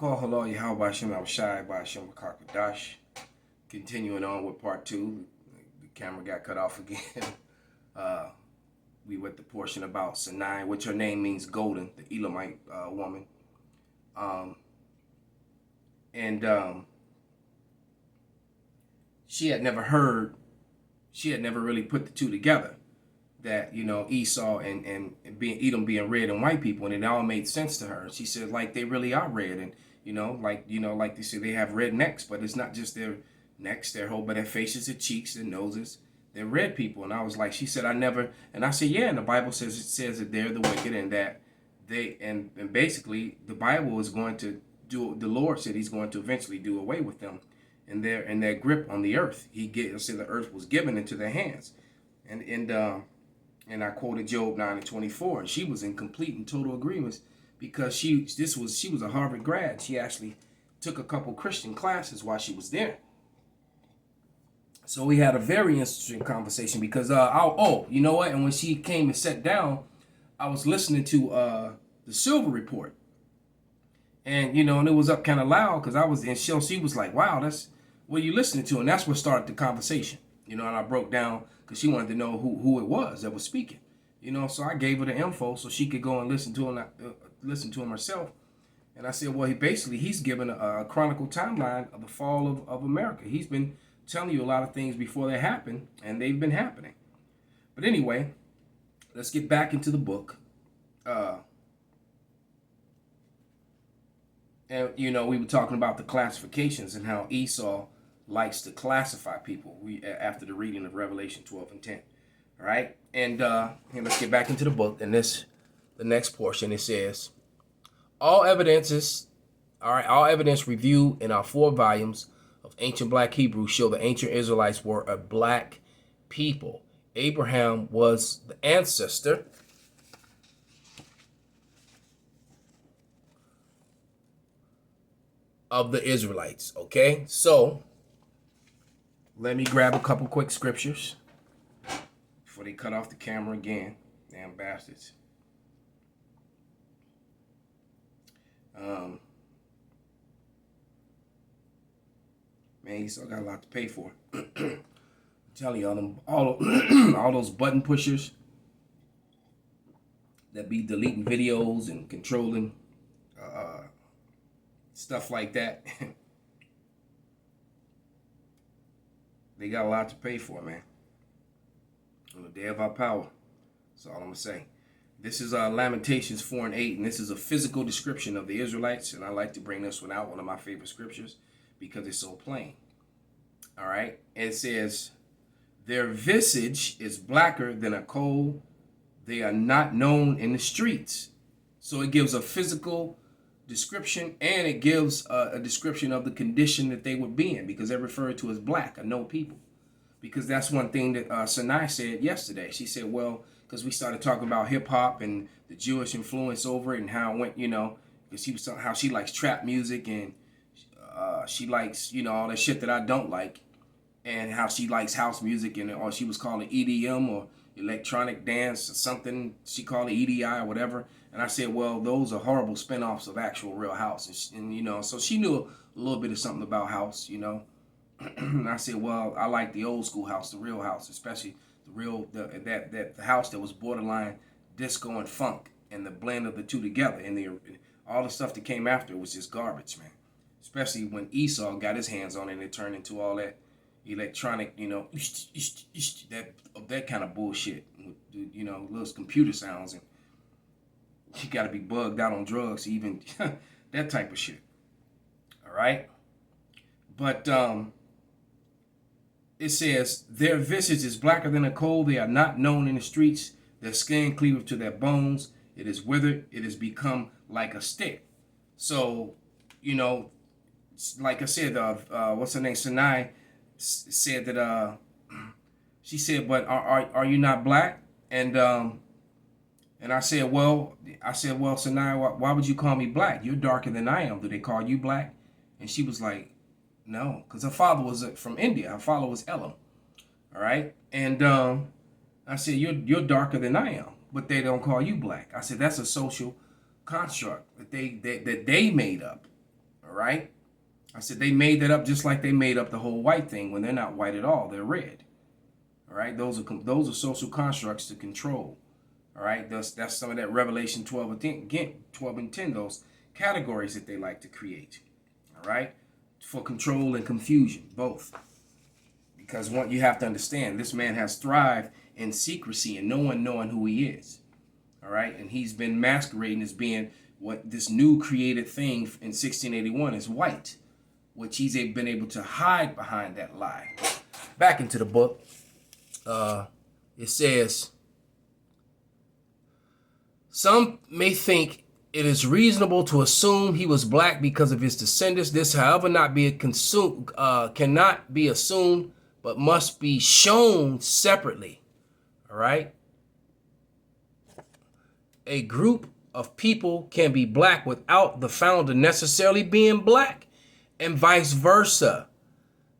Call hello, Yahweh Shem Shai by Shem Kakadash. Continuing on with part two. The camera got cut off again. We went the portion about Sinai, which her name means golden, the Elamite woman. She had never heard, she had never really put the two together. That, Esau and Edom being red and white people, and it all made sense to her. She said, like, they really are red, and like they say they have red necks, but it's not just their necks, but their faces, their cheeks, their noses. They're red people. And I was like, she said, I never, and I said, yeah, and the Bible says that they're the wicked, and that they and basically the Bible is going to do, the Lord said he's going to eventually do away with them and their grip on the earth. Said the earth was given into their hands. And I quoted Job 9:24, and she was in complete and total agreement because she was a Harvard grad. She actually took a couple Christian classes while she was there. So we had a very interesting conversation because you know what? And when she came and sat down, I was listening to the Silver Report, and and it was up kind of loud because I was in show. She was like, "Wow, that's what are you listening to?" And that's what started the conversation. And I broke down because she wanted to know who it was that was speaking. So I gave her the info so she could go and listen to him herself. And I said, well, he's given a chronicle timeline of the fall of America. He's been telling you a lot of things before they happen, and they've been happening. But anyway, let's get back into the book. And we were talking about the classifications and how Esau likes to classify people. After the reading of Revelation 12 and 10. All right, and let's get back into the book. And the next portion, it says, all evidence reviewed in our 4 volumes of ancient Black Hebrew show the ancient Israelites were a black people. Abraham was the ancestor of the Israelites. Okay, so let me grab a couple quick scriptures before they cut off the camera again. Damn bastards. Man, you still got a lot to pay for. I'm telling you, all those button pushers that be deleting videos and controlling stuff like that. They got a lot to pay for, man. On the day of our power. That's all I'm going to say. This is Lamentations 4:8, and this is a physical description of the Israelites, and I like to bring this one out, one of my favorite scriptures, because it's so plain. All right? It says, their visage is blacker than a coal. They are not known in the streets. So it gives a physical description, and it gives a description of the condition that they would be in, because they're referred to as black, or no people. Because that's one thing that Sinai said yesterday. She said, well, because we started talking about hip hop and the Jewish influence over it and how it went, because how she likes trap music and she likes, all that shit that I don't like, and how she likes house music or she was calling EDM or electronic dance or something. She called it EDI or whatever. And I said, well, those are horrible spinoffs of actual real house. And so she knew a little bit of something about house, And I said, well, I like the old school house, the real house, especially the house that was borderline disco and funk, and the blend of the two together. And all the stuff that came after was just garbage, man. Especially when Esau got his hands on it and it turned into all that electronic, that kind of bullshit, little computer sounds, and you got to be bugged out on drugs, even that type of shit. All right, but it says, their visage is blacker than a coal. They are not known in the streets. Their skin cleaveth to their bones. It is withered. It has become like a stick. So, like I said, what's her name? Sinai said that, she said, but are you not black? And I said, well, Sinai, why would you call me black? You're darker than I am. Do they call you black? And she was like, no, because her father was from India. Her father was Elam. All right. And I said, you're darker than I am, but they don't call you black. I said, that's a social construct that they made up. All right. I said they made that up just like they made up the whole white thing when they're not white at all. They're red. All right. Those are social constructs to control. All right. That's some of that Revelation 12 again, 12 and 10. Those categories that they like to create. All right. For control and confusion, both. Because what you have to understand, this man has thrived in secrecy and no one knowing who he is. All right. And he's been masquerading as being what this new created thing in 1681 is white, which he's been able to hide behind that lie. Back into the book, it says, some may think it is reasonable to assume he was black because of his descendants. This, however, cannot be assumed, but must be shown separately. All right. A group of people can be black without the founder necessarily being black, and vice versa.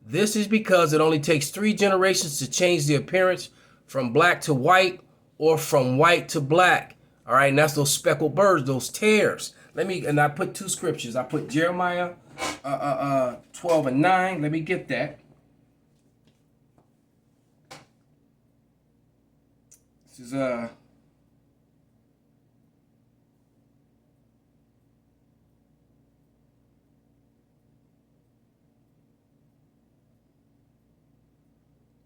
This is because it only takes 3 generations to change the appearance from black to white or from white to black. All right, and that's those speckled birds, those tares. I put 2 scriptures. I put Jeremiah 12 and 9. Let me get that. This is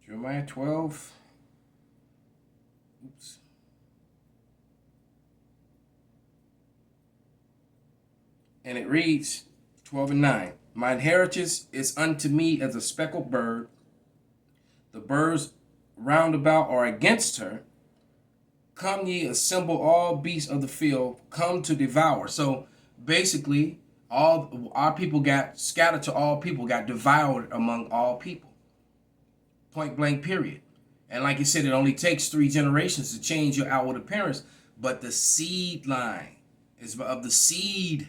Jeremiah 12. Oops. And it reads 12 and 9. My inheritance is unto me as a speckled bird. The birds round about are against her. Come ye, assemble all beasts of the field, come to devour. So basically, all our people got scattered to all people, got devoured among all people. Point blank, period. And like you said, it only takes 3 generations to change your outward appearance. But the seed line is of the seed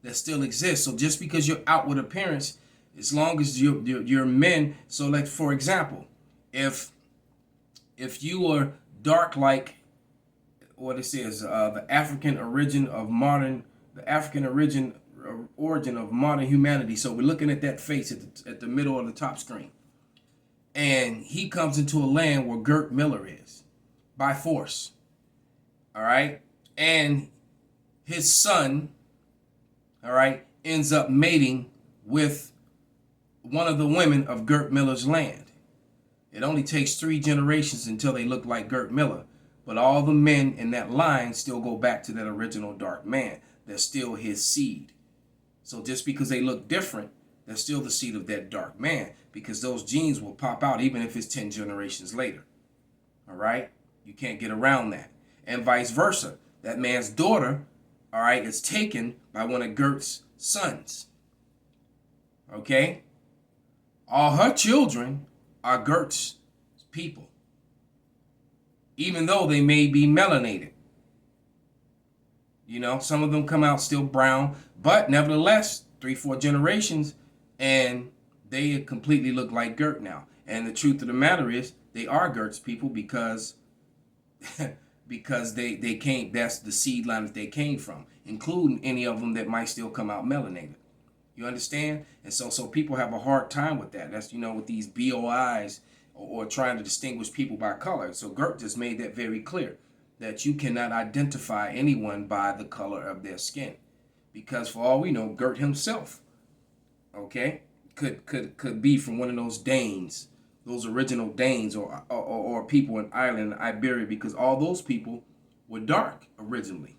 that still exists. So just because your outward appearance, as long as you're men, so like for example, if you are dark like what it says, the African origin of modern humanity. So we're looking at that face at the middle of the top screen. And he comes into a land where Gert Miller is by force. All right. And his son, all right, ends up mating with one of the women of Gert Miller's land. It only takes 3 generations until they look like Gert Miller. But all the men in that line still go back to that original dark man. They're still his seed. So just because they look different, they're still the seed of that dark man, because those genes will pop out even if it's 10 generations later. All right? You can't get around that. And vice versa. That man's daughter, all right, is taken by one of Gert's sons. Okay? All her children are Gert's people, even though they may be melanated. You know, some of them come out still brown, but nevertheless, 3-4 generations, and they completely look like Gert now. And the truth of the matter is, they are Gert's people because they came. That's the seed line that they came from, including any of them that might still come out melanated. You understand? And so people have a hard time with that. That's, with these BOIs or trying to distinguish people by color. So Gert just made that very clear, that you cannot identify anyone by the color of their skin, because for all we know, Gert himself, okay, could be from one of those Danes, those original Danes, or people in Ireland and Iberia, because all those people were dark originally.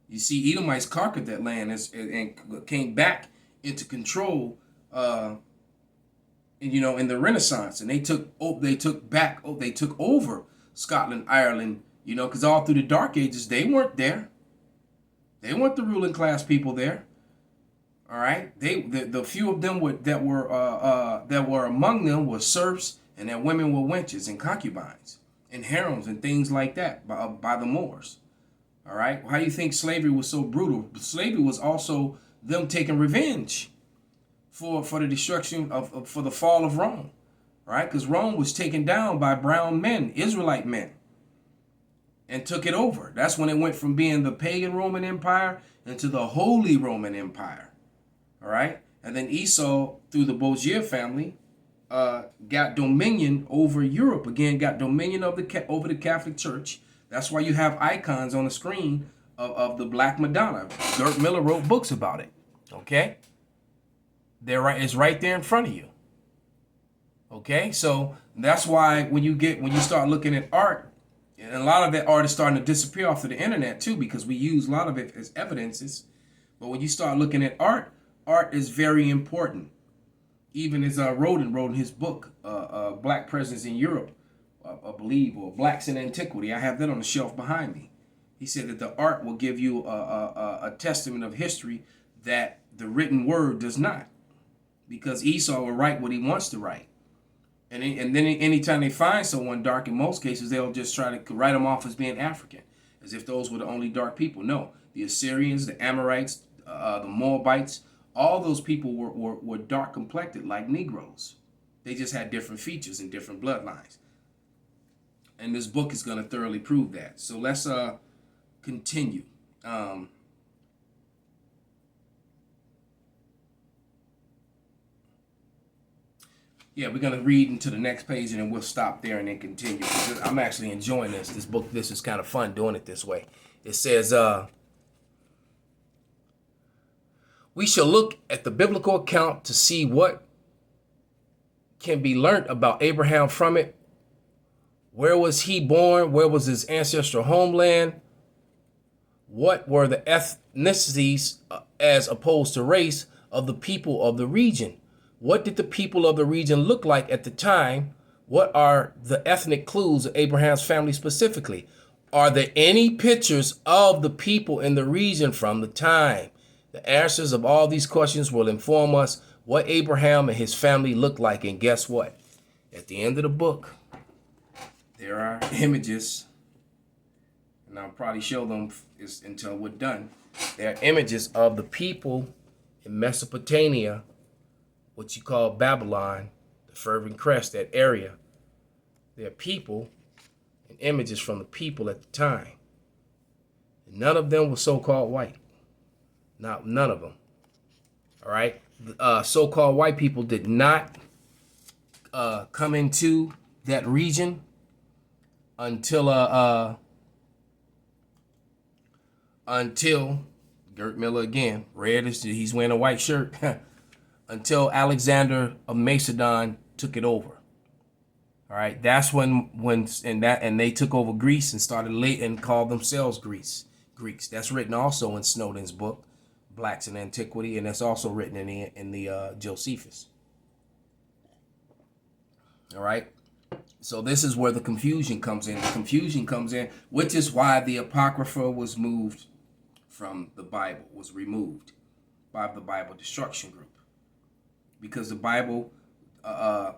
You see, Edomites conquered that land and came back into control, in the Renaissance, and they took over Scotland, Ireland, because all through the Dark Ages they weren't there. They weren't the ruling class people there. All right, the few of them that were among them were serfs, and that women were wenches and concubines and harems and things like that by the Moors. All right, how do you think slavery was so brutal? Slavery was also them taking revenge for the destruction for the fall of Rome, right? Because Rome was taken down by brown men, Israelite men, and took it over. That's when it went from being the pagan Roman Empire into the Holy Roman Empire. All right. And then Esau, through the Bozier family, got dominion over Europe again, got dominion of over the Catholic Church. That's why you have icons on the screen of the Black Madonna. Dirk Miller wrote books about it. Okay, it's right there in front of you. Okay, so that's why when you start looking at art, and a lot of that art is starting to disappear off of the internet too, because we use a lot of it as evidences. But when you start looking at art, art is very important. Even as Rodin wrote in his book, Black Presence in Europe, I believe, or Blacks in Antiquity. I have that on the shelf behind me. He said that the art will give you a testament of history that the written word does not. Because Esau will write what he wants to write. And then anytime they find someone dark, in most cases, they'll just try to write them off as being African, as if those were the only dark people. No, the Assyrians, the Amorites, the Moabites, all those people were dark complected like Negroes. They just had different features and different bloodlines. And this book is going to thoroughly prove that. So let's continue. Yeah, we're going to read into the next page and then we'll stop there and then continue. I'm actually enjoying this. This book, this is kind of fun doing it this way. It says, we shall look at the biblical account to see what can be learnt about Abraham from it. Where was he born? Where was his ancestral homeland? What were the ethnicities as opposed to race of the people of the region? What did the people of the region look like at the time? What are the ethnic clues of Abraham's family specifically? Are there any pictures of the people in the region from the time? The answers of all these questions will inform us what Abraham and his family looked like. And guess what? At the end of the book, there are images, and I'll probably show them until we're done. There are images of the people in Mesopotamia, what you call Babylon, the Fervent Crest, that area. There are people and images from the people at the time. And none of them were so-called white. None of them. All right. So-called white people did not come into that region until Gert Miller again, he's wearing a white shirt, until Alexander of Macedon took it over. All right. That's when they took over Greece and started and called themselves Greeks. That's written also in Snowden's book, Blacks in Antiquity, and that's also written in the Josephus. All right. So this is where the confusion comes in. The confusion comes in, which is why the Apocrypha was moved from the Bible, was removed by the Bible Destruction Group. Because the Bible,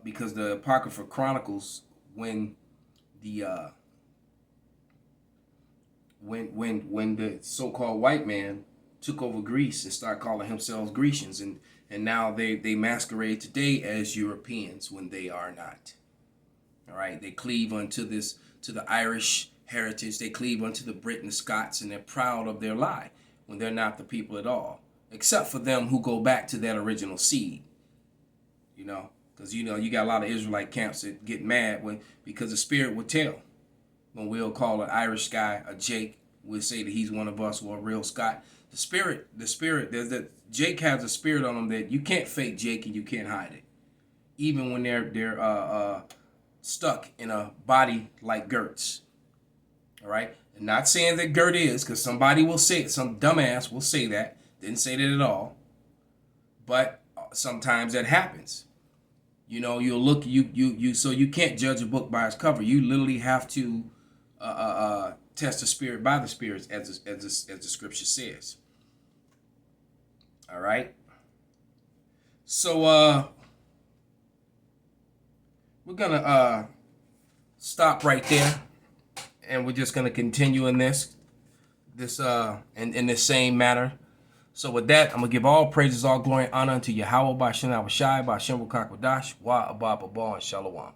because the Apocrypha chronicles when the when the so-called white man took over Greece and started calling themselves Grecians, and now they masquerade today as Europeans when they are not. All right, they cleave to the Irish heritage, they cleave unto the Brit and the Scots, and they're proud of their lie when they're not the people at all, except for them who go back to that original seed. You know, because you got a lot of Israelite camps that get mad because the Spirit will tell. When we'll call an Irish guy a Jake, we'll say that he's one of us or a real Scot. The spirit, Jake has a spirit on him that you can't fake Jake and you can't hide it, even when they're stuck in a body like Gert's. All right, and not saying that Gert is, because somebody will say it, some dumbass will say that. Didn't say that at all, but sometimes that happens. You know, you'll look, so you can't judge a book by its cover. You literally have to test the spirit by the spirits, as the scripture says. All right. So we're gonna stop right there, and we're just gonna continue in this in this same matter. So with that, I'm going to give all praises, all glory, and honor unto Yahweh, Ba'Shem Abishai, Ba'Shem Ruach Kodesh, Wa Abba Baba, and Shalom.